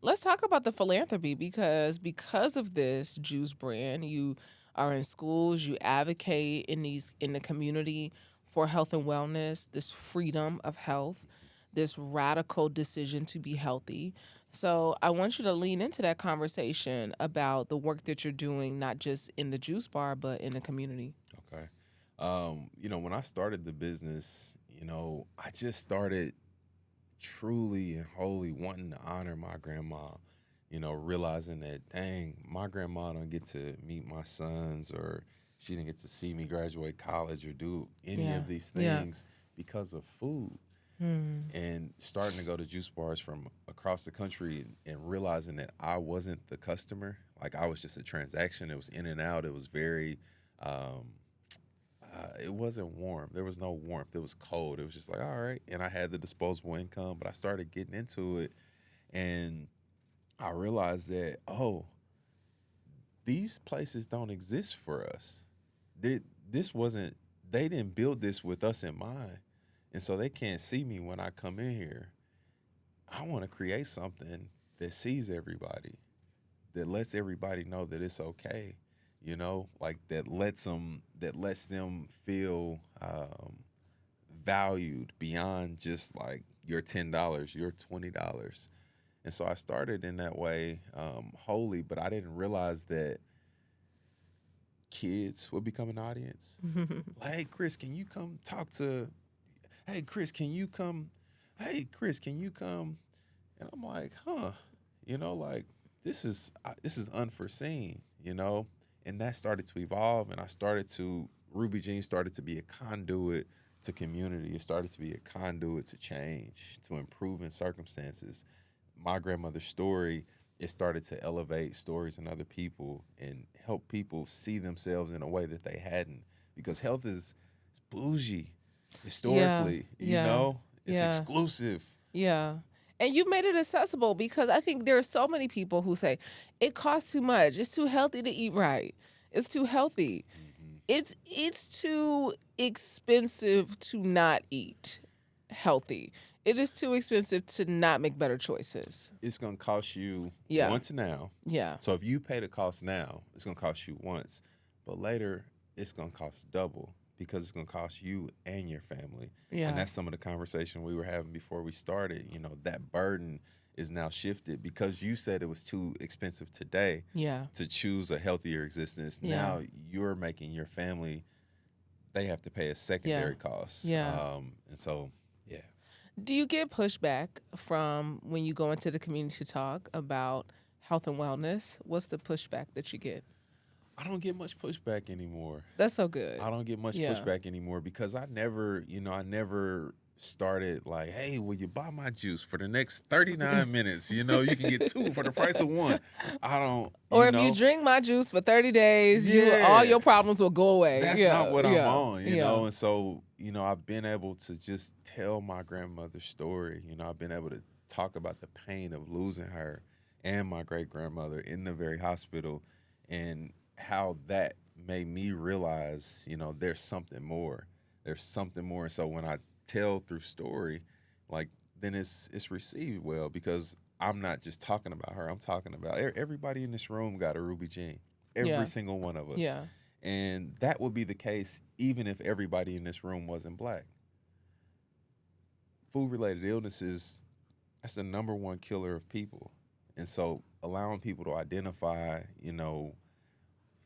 Let's talk about the philanthropy because of this juice brand, you are in schools, you advocate in the community for health and wellness, this freedom of health, this radical decision to be healthy. So I want you to lean into that conversation about the work that you're doing, not just in the juice bar, but in the community. Okay. When I started the business, I just started truly and wholly wanting to honor my grandma, realizing that, dang, my grandma don't get to meet my sons, or she didn't get to see me graduate college or do any Yeah. of these Yeah. things because of food. Hmm. And starting to go to juice bars from across the country and realizing that I wasn't the customer, like I was just a transaction. It was in and out. It was very, um, it wasn't warm. There was no warmth. It was cold. It was just like, all right. And I had the disposable income, but I started getting into it, and I realized that, oh, these places don't exist for us. This wasn't, they didn't build this with us in mind. And so they can't see me when I come in here. I want to create something that sees everybody, that lets everybody know that it's okay, like that lets them feel valued beyond just like your $10, your $20. And so I started in that way, wholly, but I didn't realize that kids would become an audience. Like, hey, Chris, can you come talk to? Hey, Chris, can you come? Hey, Chris, can you come? And I'm like, huh, like this is unforeseen, and that started to evolve, and Ruby Jean started to be a conduit to community. It started to be a conduit to change, to improving circumstances. My grandmother's story, it started to elevate stories in other people and help people see themselves in a way that they hadn't, because health is it's bougie Yeah. historically, Yeah. it's Yeah. exclusive. Yeah. And you made it accessible because I think there are so many people who say it costs too much. It's too healthy to eat right. It's too healthy. Hmm. It's too expensive to not eat healthy. It is too expensive to not make better choices. It's going to cost you Yeah. once now. Yeah. So if you pay the cost now, it's going to cost you once. But later, it's going to cost double, because it's going to cost you and your family. And Yeah. that's some of the conversation we were having before we started. That burden is now shifted because you said it was too expensive today Yeah. to choose a healthier existence. Yeah. Now you're making your family, they have to pay a Yeah. secondary cost. Yeah. And so, yeah. Do you get pushback from when you go into the community to talk about health and wellness? What's the pushback that you get? I don't get much pushback anymore. That's so good. I don't get much Yeah. pushback anymore because I never started like, hey, will you buy my juice for the next 39 minutes? You can get two for the price of one. I don't, Or if you drink my juice for 30 days, all yeah, your problems will go away. that's not Yeah. what I'm Yeah. on, Yeah. And so, I've been able to just tell my grandmother's story. I've been able to talk about the pain of losing her and my great grandmother in the very hospital, and how that made me realize, there's something more. There's something more. And so when I tell through story, like, then it's received well, because I'm not just talking about her. I'm talking about everybody in this room got a Ruby Jean. Yeah. Every single one of us. Yeah. And that would be the case even if everybody in this room wasn't black. Food related illnesses, that's the number one killer of people. And so allowing people to identify,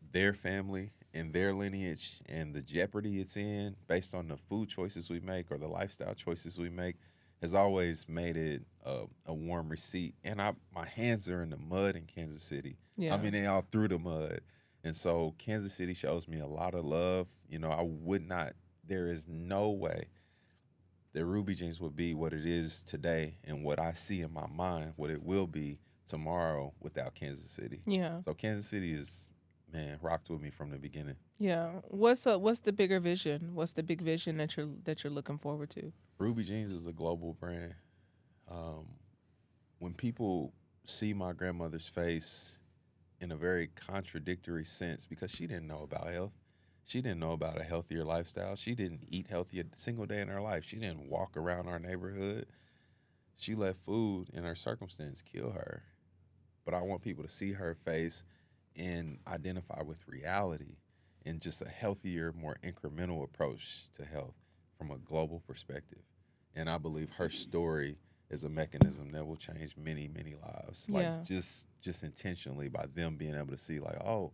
their family and their lineage and the jeopardy it's in based on the food choices we make or the lifestyle choices we make has always made it a warm receipt. And my hands are in the mud in Kansas City. Yeah. I mean, they all through the mud. And so Kansas City shows me a lot of love. I would not, there is no way that Ruby Jeans would be what it is today and what I see in my mind, what it will be tomorrow without Kansas City. Yeah. So Kansas City is, man, rocked with me from the beginning. Yeah. What's the bigger vision? What's the big vision that you're looking forward to? Ruby Jeans is a global brand. When people see my grandmother's face in a very contradictory sense, because she didn't know about health. She didn't know about a healthier lifestyle. She didn't eat healthy a single day in her life. She didn't walk around our neighborhood. She let food and her circumstance kill her. but I want people to see her face and identify with reality and just a healthier, more incremental approach to health from a global perspective. And I believe her story is a mechanism that will change many, many lives. Like Yeah. just intentionally by them being able to see like, oh,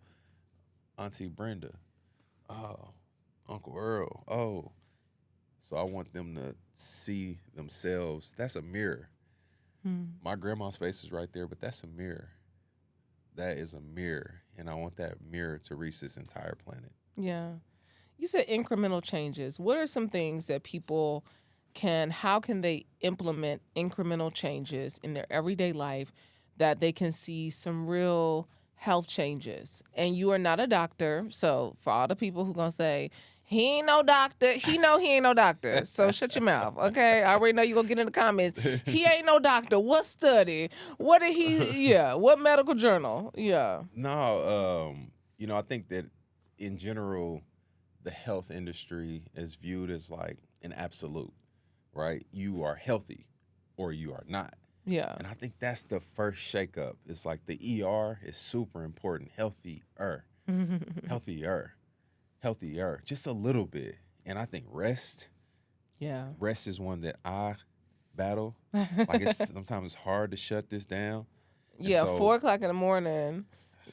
Auntie Brenda, oh, Uncle Earl, oh. So I want them to see themselves. That's a mirror. My grandma's face is right there, but that's a mirror. That is a mirror. And I want that mirror to reach this entire planet. Yeah. You said incremental changes. What are some things that people how can they implement incremental changes in their everyday life that they can see some real health changes? And you are not a doctor. So for all the people who going to say, he ain't no doctor. He know he ain't no doctor. So shut your mouth, okay? I already know you're going to get in the comments. He ain't no doctor. What study? What did he, what medical journal? Yeah. No, I think that in general, the health industry is viewed as like an absolute, right? You are healthy or you are not. Yeah. And I think that's the first shakeup. It's like the ER is super important. Healthier, healthier, just a little bit. And I think rest is one that I battle. Like sometimes it's hard to shut this down. Yeah, so, 4:00 in the morning.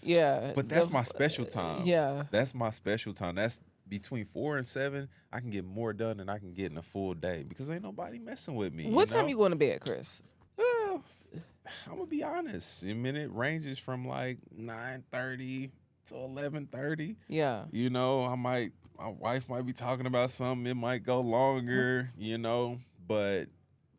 Yeah. But that's my special time. Yeah. That's my special time. That's between 4 and 7. I can get more done than I can get in a full day because ain't nobody messing with me. What time you going to bed, Chris? Well, I'm gonna be honest. I mean, it ranges from like 9:30 to 11:30. Yeah. My wife might be talking about something. It might go longer. But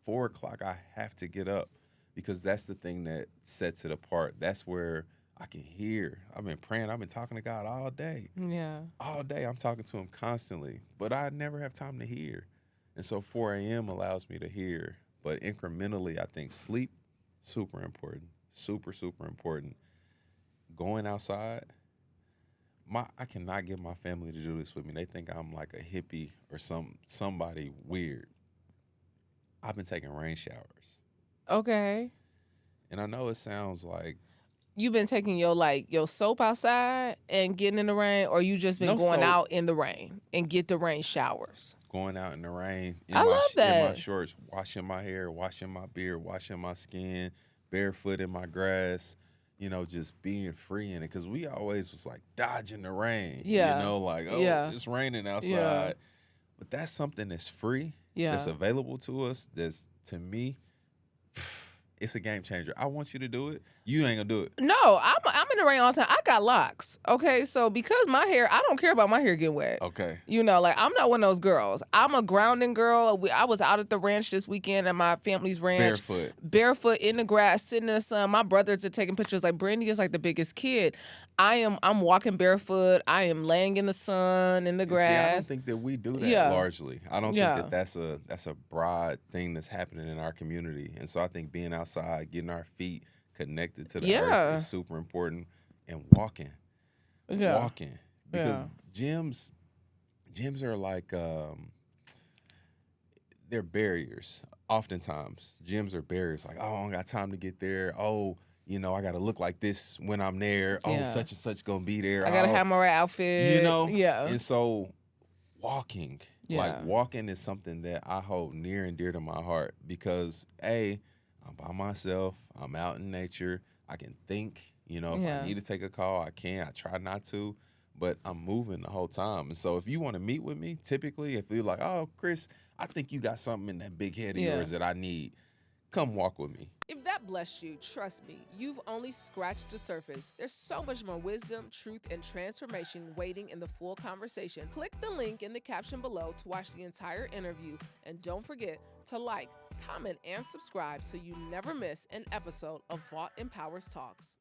4:00, I have to get up because that's the thing that sets it apart. That's where I can hear. I've been praying. I've been talking to God all day. Yeah. All day. I'm talking to him constantly, but I never have time to hear. And so 4 a.m. allows me to hear. But incrementally, I think sleep, super important. Super, super important. Going outside, I cannot get my family to do this with me. They think I'm like a hippie or somebody weird. I've been taking rain showers. Okay. And I know it sounds like You been taking your soap outside and getting in the rain, or you just been going out in the rain and get the rain showers? Going out in the rain. I love that. In my shorts, washing my hair, washing my beard, washing my skin, barefoot in my grass, just being free in it. Because we always was like dodging the rain. Yeah. It's raining outside. Yeah. But that's something that's free, Yeah. that's available to us, that's, to me, it's a game changer. I want you to do it. You ain't gonna do it. No, I'm in the rain all the time. I got locks. Okay, so because my hair, I don't care about my hair getting wet. Okay. I'm not one of those girls. I'm a grounding girl. I was out at the ranch this weekend at my family's ranch. Barefoot in the grass, sitting in the sun. My brothers are taking pictures. Like Brandy is like the biggest kid. I'm walking barefoot. I am laying in the sun, in the grass. See, I don't think that we do that largely. I don't think that's a broad thing that's happening in our community. And so I think being outside, getting our feet connected to the earth is super important. And walking. Because gyms are like they're barriers. Oftentimes, gyms are barriers. Like, oh, I don't got time to get there. Oh, I got to look like this when I'm there. Oh, such and such going to be there. I got to have my right outfit. Yeah. And so walking is something that I hold near and dear to my heart because, I'm by myself. I'm out in nature. I can think. If I need to take a call, I can. I try not to, but I'm moving the whole time. And so if you want to meet with me, typically, if you're like, oh, Chris, I think you got something in that big head of yours that I need, come walk with me. If that blessed you, trust me, you've only scratched the surface. There's so much more wisdom, truth, and transformation waiting in the full conversation. Click the link in the caption below to watch the entire interview. And don't forget to like, comment, and subscribe so you never miss an episode of Vault Empowers Talks.